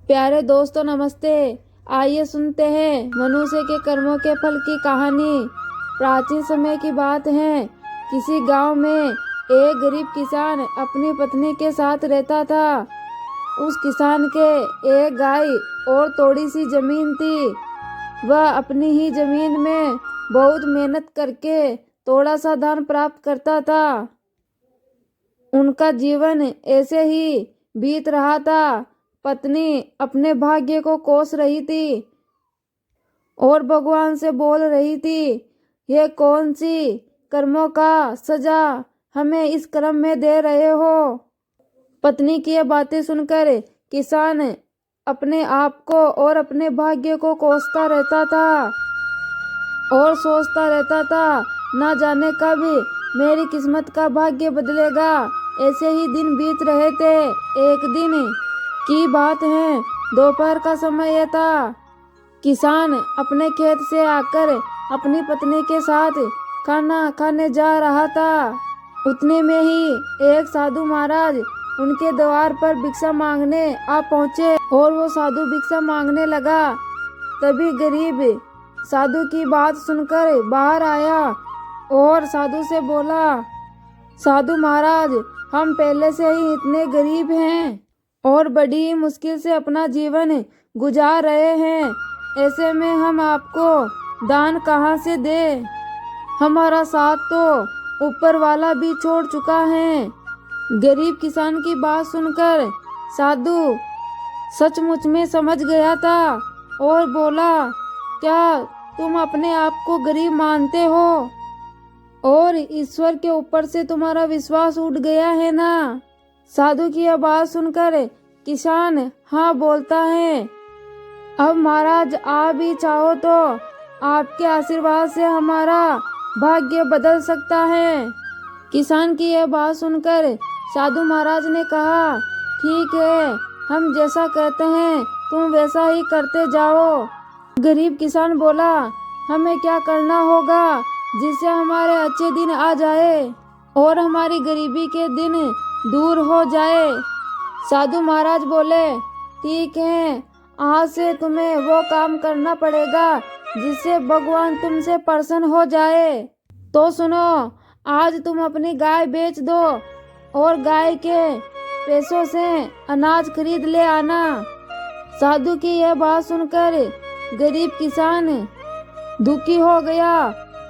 प्यारे दोस्तों नमस्ते। आइए सुनते हैं मनुष्य के कर्मों के फल की कहानी। प्राचीन समय की बात है। किसी गांव में एक गरीब किसान अपनी पत्नी के साथ रहता था। उस किसान के एक गाय और थोड़ी सी जमीन थी। वह अपनी ही जमीन में बहुत मेहनत करके थोड़ा सा धान प्राप्त करता था। उनका जीवन ऐसे ही बीत रहा था। पत्नी अपने भाग्य को कोस रही थी और भगवान से बोल रही थी, ये कौन सी कर्मों का सजा हमें इस कर्म में दे रहे हो। पत्नी की ये बातें सुनकर किसान अपने आप को और अपने भाग्य को कोसता रहता था और सोचता रहता था, ना जाने कब मेरी किस्मत का भाग्य बदलेगा। ऐसे ही दिन बीत रहे थे। एक दिन की बात है, दोपहर का समय था। किसान अपने खेत से आकर अपनी पत्नी के साथ खाना खाने जा रहा था। उतने में ही एक साधु महाराज उनके द्वार पर भिक्षा मांगने आ पहुँचे और वो साधु भिक्षा मांगने लगा। तभी गरीब साधु की बात सुनकर बाहर आया और साधु से बोला, साधु महाराज, हम पहले से ही इतने गरीब हैं और बड़ी ही मुश्किल से अपना जीवन गुजार रहे हैं। ऐसे में हम आपको दान कहाँ से दें? हमारा साथ तो ऊपर वाला भी छोड़ चुका है। गरीब किसान की बात सुनकर साधु सचमुच में समझ गया था और बोला, क्या तुम अपने आप को गरीब मानते हो और ईश्वर के ऊपर से तुम्हारा विश्वास उठ गया है ना? साधु की यह बात सुनकर किसान हाँ बोलता है। अब महाराज, आप भी चाहो तो आपके आशीर्वाद से हमारा भाग्य बदल सकता है। किसान की यह बात सुनकर साधु महाराज ने कहा, ठीक है, हम जैसा कहते हैं तुम वैसा ही करते जाओ। गरीब किसान बोला, हमें क्या करना होगा जिससे हमारे अच्छे दिन आ जाए और हमारी गरीबी के दिन दूर हो जाए। साधु महाराज बोले, ठीक है, आज से तुम्हें वो काम करना पड़ेगा जिससे भगवान तुमसे प्रसन्न हो जाए। तो सुनो, आज तुम अपनी गाय बेच दो और गाय के पैसों से अनाज खरीद ले आना। साधु की यह बात सुनकर गरीब किसान दुखी हो गया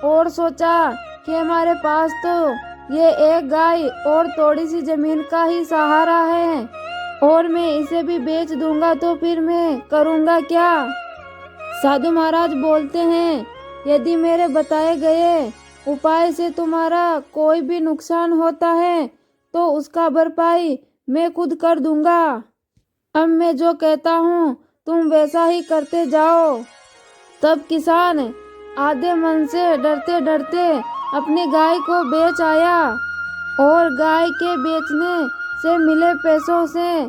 और सोचा कि हमारे पास तो ये एक गाय और थोड़ी सी जमीन का ही सहारा है और मैं इसे भी बेच दूंगा तो फिर मैं करूंगा क्या? साधु महाराज बोलते हैं, यदि मेरे बताए गए उपाय से तुम्हारा कोई भी नुकसान होता है तो उसका भरपाई मैं खुद कर दूंगा। अब मैं जो कहता हूँ तुम वैसा ही करते जाओ। तब किसान आधे मन से डरते डरते अपनी गाय को बेच आया और गाय के बेचने से मिले पैसों से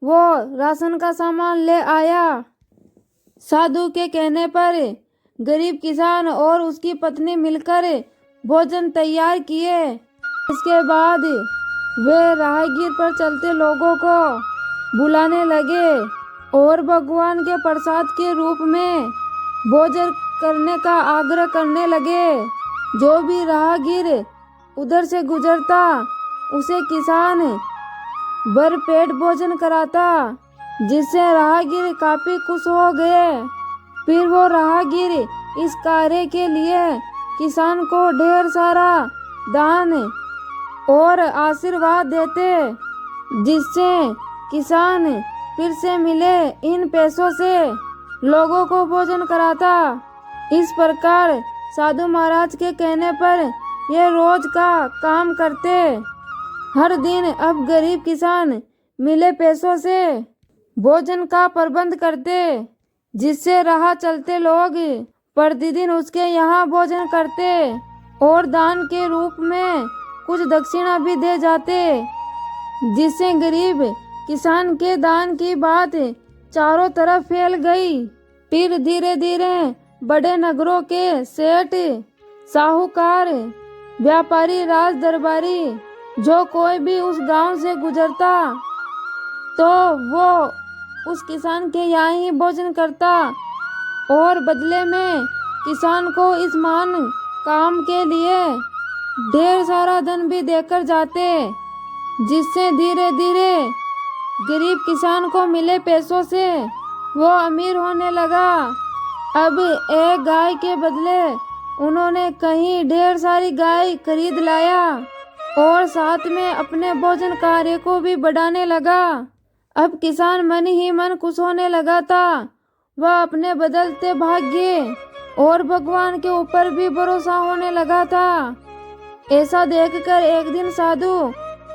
वो राशन का सामान ले आया। साधु के कहने पर गरीब किसान और उसकी पत्नी मिलकर भोजन तैयार किए। इसके बाद वे राहगीर पर चलते लोगों को बुलाने लगे और भगवान के प्रसाद के रूप में भोजन करने का आग्रह करने लगे। जो भी राहगीर उधर से गुजरता उसे किसान भर पेट भोजन कराता, जिससे राहगीर काफी खुश हो गए। फिर वो राहगीर इस कार्य के लिए किसान को ढेर सारा दान और आशीर्वाद देते, जिससे किसान फिर से मिले इन पैसों से लोगों को भोजन कराता। इस प्रकार साधु महाराज के कहने पर ये रोज का काम करते। हर दिन अब गरीब किसान मिले पैसों से भोजन का प्रबंध करते, जिससे राह चलते लोग प्रतिदिन उसके यहाँ भोजन करते और दान के रूप में कुछ दक्षिणा भी दे जाते, जिससे गरीब किसान के दान की बात चारों तरफ फैल गई। फिर धीरे धीरे बड़े नगरों के सेठ, साहूकार, व्यापारी, राज दरबारी जो कोई भी उस गांव से गुजरता तो वो उस किसान के यहाँ ही भोजन करता और बदले में किसान को इस महान काम के लिए ढेर सारा धन भी देकर जाते, जिससे धीरे धीरे गरीब किसान को मिले पैसों से वो अमीर होने लगा। अब एक गाय के बदले उन्होंने कहीं ढेर सारी गाय खरीद लाया और साथ में अपने भोजन कार्य को भी बढ़ाने लगा। अब किसान मन ही मन खुश होने लगा था। वह अपने बदलते भाग्य और भगवान के ऊपर भी भरोसा होने लगा था। ऐसा देखकर एक दिन साधु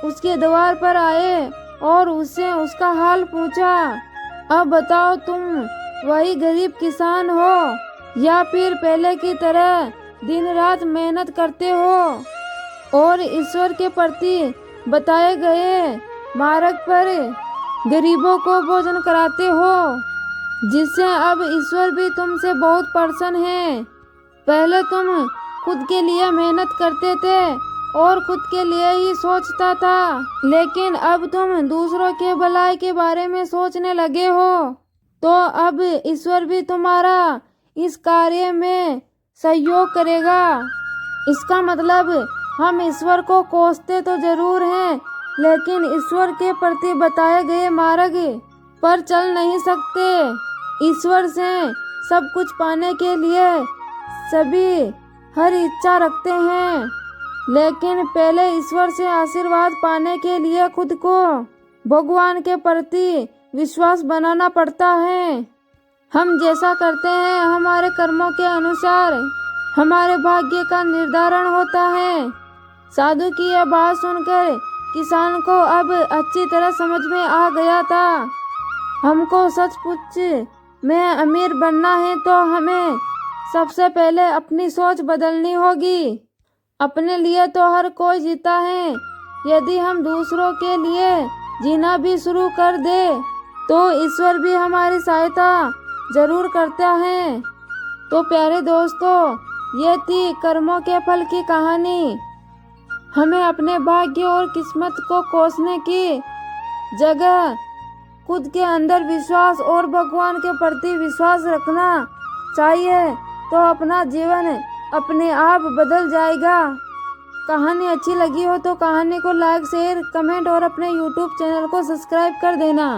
उसके द्वार पर आए और उससे उसका हाल पूछा। अब बताओ, तुम वही गरीब किसान हो या फिर पहले की तरह दिन रात मेहनत करते हो और ईश्वर के प्रति बताए गए मार्ग पर गरीबों को भोजन कराते हो, जिससे अब ईश्वर भी तुमसे बहुत प्रसन्न है। पहले तुम खुद के लिए मेहनत करते थे और खुद के लिए ही सोचता था, लेकिन अब तुम दूसरों के भलाई के बारे में सोचने लगे हो, तो अब ईश्वर भी तुम्हारा इस कार्य में सहयोग करेगा। इसका मतलब हम ईश्वर को कोसते तो जरूर हैं, लेकिन ईश्वर के प्रति बताए गए मार्ग पर चल नहीं सकते। ईश्वर से सब कुछ पाने के लिए सभी हर इच्छा रखते हैं, लेकिन पहले ईश्वर से आशीर्वाद पाने के लिए खुद को भगवान के प्रति विश्वास बनाना पड़ता है। हम जैसा करते हैं हमारे कर्मों के अनुसार हमारे भाग्य का निर्धारण होता है। साधु की यह बात सुनकर किसान को अब अच्छी तरह समझ में आ गया था। हमको सचमुच में अमीर बनना है तो हमें सबसे पहले अपनी सोच बदलनी होगी। अपने लिए तो हर कोई जीता है, यदि हम दूसरों के लिए जीना भी शुरू कर दे तो ईश्वर भी हमारी सहायता जरूर करता है। तो प्यारे दोस्तों, ये थी कर्मों के फल की कहानी। हमें अपने भाग्य और किस्मत को कोसने की जगह खुद के अंदर विश्वास और भगवान के प्रति विश्वास रखना चाहिए, तो अपना जीवन अपने आप बदल जाएगा। कहानी अच्छी लगी हो तो कहानी को लाइक, शेयर, कमेंट और अपने YouTube चैनल को सब्सक्राइब कर देना।